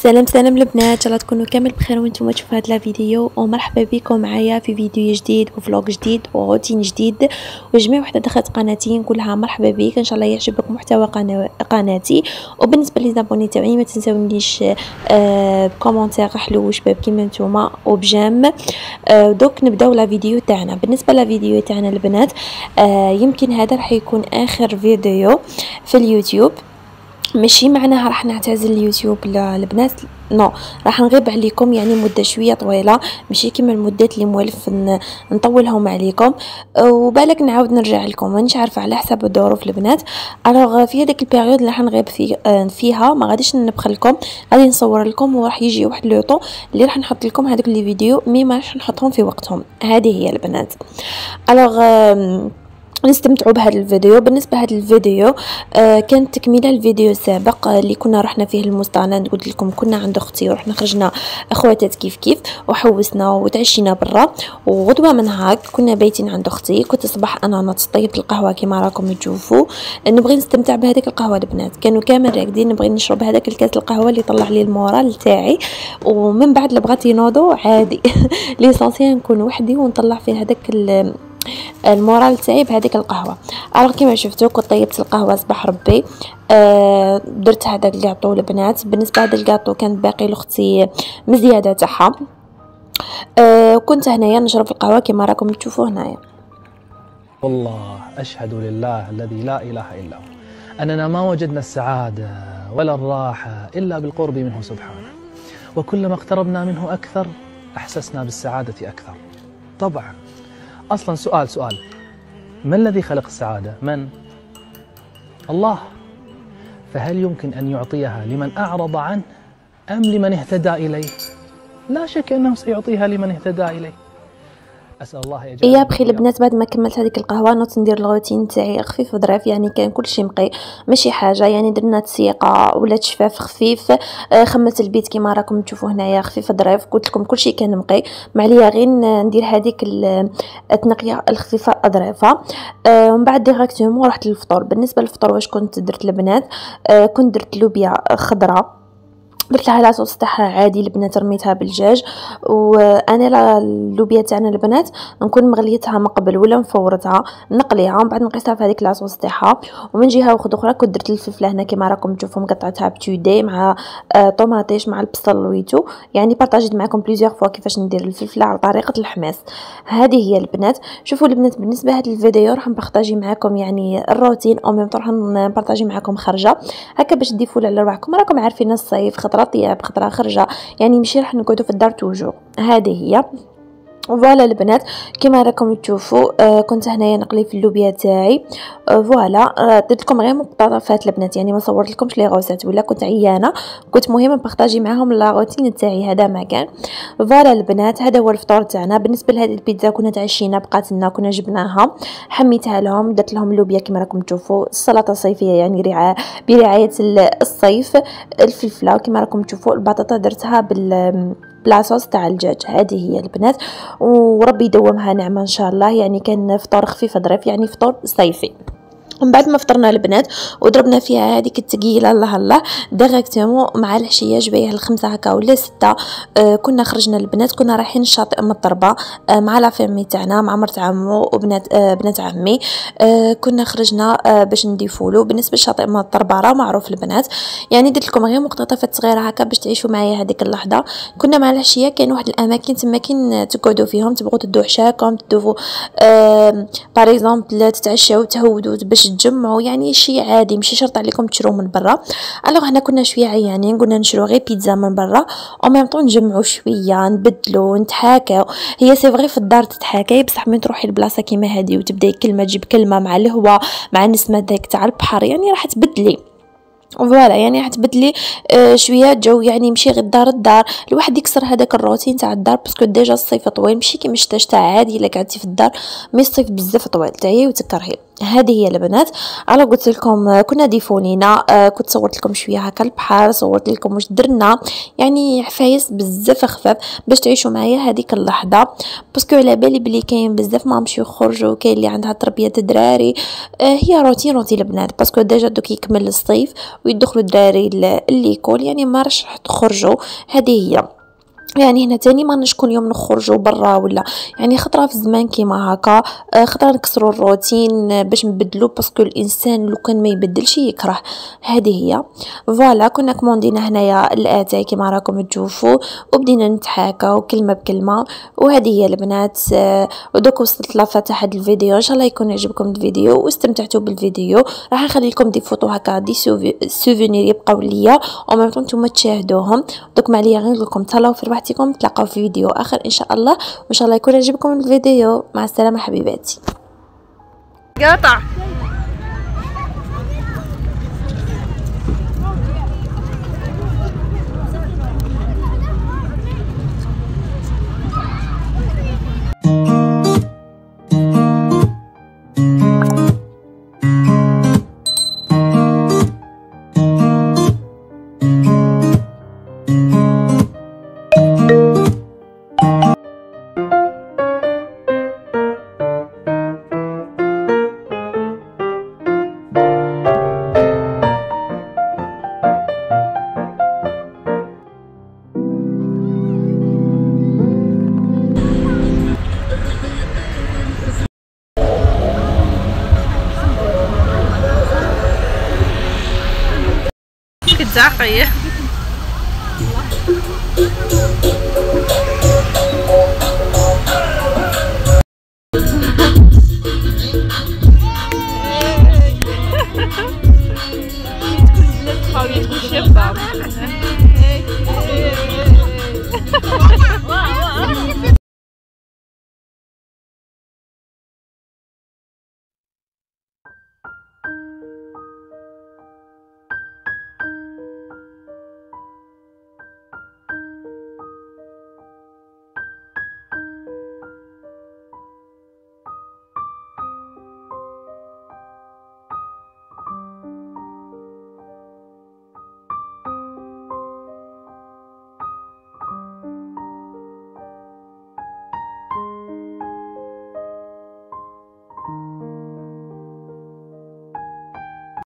سلام البنات، ان شاء الله تكونوا كامل بخير وانتم تشوفوا هذا الفيديو. ومرحبا بكم معايا في فيديو جديد وفلوق جديد وروتين جديد. وجميع وحده دخلت قناتي نقول لها مرحبا بك، ان شاء الله يعجبك محتوى قناتي. وبالنسبه للابوني تاعي ما تنساونيش بكومونتير حلو وشباب كيما نتوما وبجام. دوك نبداو لا فيديو تاعنا. بالنسبه للفيديو تاعنا البنات، يمكن هذا راح يكون اخر فيديو في اليوتيوب. ماشي معناها راح نعتزل اليوتيوب البنات، نو، راح نغيب عليكم يعني مده شويه طويله، ماشي كيما المدات اللي موالف نطولهم عليكم وبالك نعاود نرجع لكم، مانيش عارفه على حسب الظروف البنات. الوغ في هذيك البيريود اللي راح نغيب فيها ما غاديش نبخلكم، غادي نصور لكم وراح يجي واحد لوطو اللي راح نحط لكم هذوك لي فيديو مي ما راح نحطهم في وقتهم. هذه هي البنات. الوغ نستمتعوا بهذا الفيديو. بالنسبه لهذا الفيديو كانت تكمله الفيديو السابق اللي كنا رحنا فيه المستعلن. قلت لكم كنا عند اختي ورحنا خرجنا اخواتات كيف وحوسنا وتعشينا برا، وغدوه من هاك كنا بايتين عند اختي. كنت صباح انا نطيب القهوه كما راكم تشوفوا، نبغي نستمتع بهذيك القهوه البنات. كانوا كامل راقدين، نبغي نشرب هذاك الكاس القهوه اللي طلع لي المورال تاعي، ومن بعد بغات ينوضوا عادي ليسونسيال نكون وحدي ونطلع في هذاك المورال تاعي بهذيك القهوه. الوغ كيما شفتوا كنت طيبت القهوه صباح ربي. درت هذا الكاطو البنات. بالنسبه لهذا الكاطو كان باقي لاختي مزياده تاعها. كنت هنايا نشرب القهوه كما راكم تشوفوا هنايا. والله أشهد لله الذي لا إله إلا هو أننا ما وجدنا السعادة ولا الراحة إلا بالقرب منه سبحانه، وكلما اقتربنا منه أكثر أحسسنا بالسعادة أكثر. طبعا أصلا سؤال من الذي خلق السعادة؟ من؟ الله. فهل يمكن أن يعطيها لمن أعرض عنه أم لمن اهتدى إليه؟ لا شك أنه سيعطيها لمن اهتدى إليه. أسأل الله يجعل يا بخي البنات، بعد ما كملت هذيك القهوه نوض ندير الروتين تاعي خفيف وظريف، يعني كان كلشي مقي ماشي حاجه، يعني درنا تسيقه ولا شفاف خفيف. خمت البيت كما راكم تشوفوا هنايا خفيف وظريف. قلت لكم كلشي كان مقي، ما عليا غير ندير هذيك التنقيه الخفيفه الظريفه. ومن بعد ديريكتومون رحت للفطور. بالنسبه للفطور واش كنت درت البنات؟ كنت درت لوبيا خضراء، درت لها لاصوص تاعها عادي البنات، رميتها بالدجاج. وانا اللوبيا تاعنا البنات نكون مغليتها من قبل ولا مفورتها نقليها ومن بعد نقيسها في هذيك لاصوص تاعها. ومن جهه اخرى كنت درت الفلفله هنا كما راكم تشوفوا مقطعتها بتودي مع طوماطيش مع البصل لويتو، يعني بارطاجيت معكم بليزيور فوا كيفاش ندير الفلفله على طريقه الحماس. هذه هي البنات. شوفوا البنات بالنسبه لهذا الفيديو راح نبارطاجي معكم يعني الروتين او ميم راح نبارطاجي معكم خرجه هكا باش تضيفوا على رواحكم. راكم عارفين الصيف خطره طياب خطره خرجه، يعني ماشي راح نقعدوا في الدار توجو. هذه هي فوالا البنات كما راكم تشوفوا. كنت هنايا نقلي في اللوبيا تاعي. فوالا درت لكم غير مقتطفات البنات، يعني ما صورت لكمش لي غوسات ولا كنت عيانه، كنت مهم بارطاجي معاهم لا روتين تاعي. هذا ما كان. فوالا البنات هذا هو الفطور تاعنا. بالنسبه لهذه البيتزا كنا تعشينا بقات لنا، كنا جبناها حميتها لهم، درت لهم اللوبيا كما راكم تشوفوا، السلطه الصيفيه يعني برعايه الصيف، الفلفله كما راكم تشوفوا، البطاطا درتها بلاصوص تاع الدجاج. هذه هي البنات، وربي يدومها نعمه ان شاء الله. يعني كان فطور خفيف ظريف، يعني فطور صيفي. من بعد ما فطرنا البنات وضربنا فيها هذيك الثقيله الله ديريكتومون مع العشيه جبيه الخمسه هكا ولا سته. كنا خرجنا البنات، كنا رايحين الشاطئ مطربه مع لا فامي تاعنا، مع مرت عمو وبنات بنات عمي. كنا خرجنا باش نديفولو. بالنسبه للشاطئ مطربه راه معروف البنات، يعني درت لكم غير مقتطفات صغيره هكا باش تعيشوا معايا هذيك اللحظه. كنا مع العشيه كاين واحد الاماكن تما كاين تقعدوا فيهم، تبغوا تدوا عشاكم تدوا باغ اكزومبل تتعشاو تهودوا باش تجمعوا، يعني شيء عادي ماشي شرط عليكم تشرو من برا. الوغ هنا كنا شويه عيانين، قلنا نشرو غير بيتزا من برا او ميم طون نجمعوا شويه نبدلوا نتحاكاو. هي سي فغي في الدار تتحاكاي، بصح من تروحي لبلاصه كيما هذه وتبداي كلمه تجيب كلمه مع الهواء مع النسمه داك تاع البحر، يعني راح تبدلي. فوالا يعني راح تبدلي شويه جو، يعني ماشي غير الدار الواحد يكسر هذاك الروتين تاع الدار، باسكو ديجا الصيف طويل ماشي كيما الشتا عادي الا قعدتي في الدار، مي الصيف بزاف طويل تعيي وتكرهي. هذه هي البنات. على قلت لكم كنا ديفونينا، كنت صورت لكم شويه هكا البحر، صورت لكم واش درنا، يعني عفايس بزاف خفاف باش تعيشوا معايا هذيك اللحظه، باسكو على بالي بلي كاين بزاف ما مشيو يخرجوا، كاين اللي عندها تربيه الدراري. هي روتين البنات، باسكو ديجا دوك يكمل الصيف ويدخلوا الدراري ليكول، يعني ما راش تخرجوا. هذه هي يعني هنا تاني ما نش كل يوم نخرجوا برا ولا، يعني خطره في الزمان كيما هكا، خطره نكسروا الروتين باش نبدلوا، باسكو الانسان لو كان ما يبدلش يكره. هذه هي فوالا. كنا كوموندينا هنايا الاتاي كيما راكم تشوفوا، وبدينا نتحاكاو كلمه بكلمه. وهذه هي البنات. ودوك وصلت لفتح هذا الفيديو، ان شاء الله يكون يعجبكم الفيديو واستمتعتوا بالفيديو. راح نخلي لكم دي فوتو هكا، دي سوفينير يبقاو ليا وما نتوما تشاهدوهم. دوك ما عليا غير لكم تهلاو في رواحتكم، تلاقاو في فيديو اخر ان شاء الله، وان شاء الله يكون يعجبكم الفيديو. مع السلامه حبيباتي. قاطع كتزعقي تكون شابة.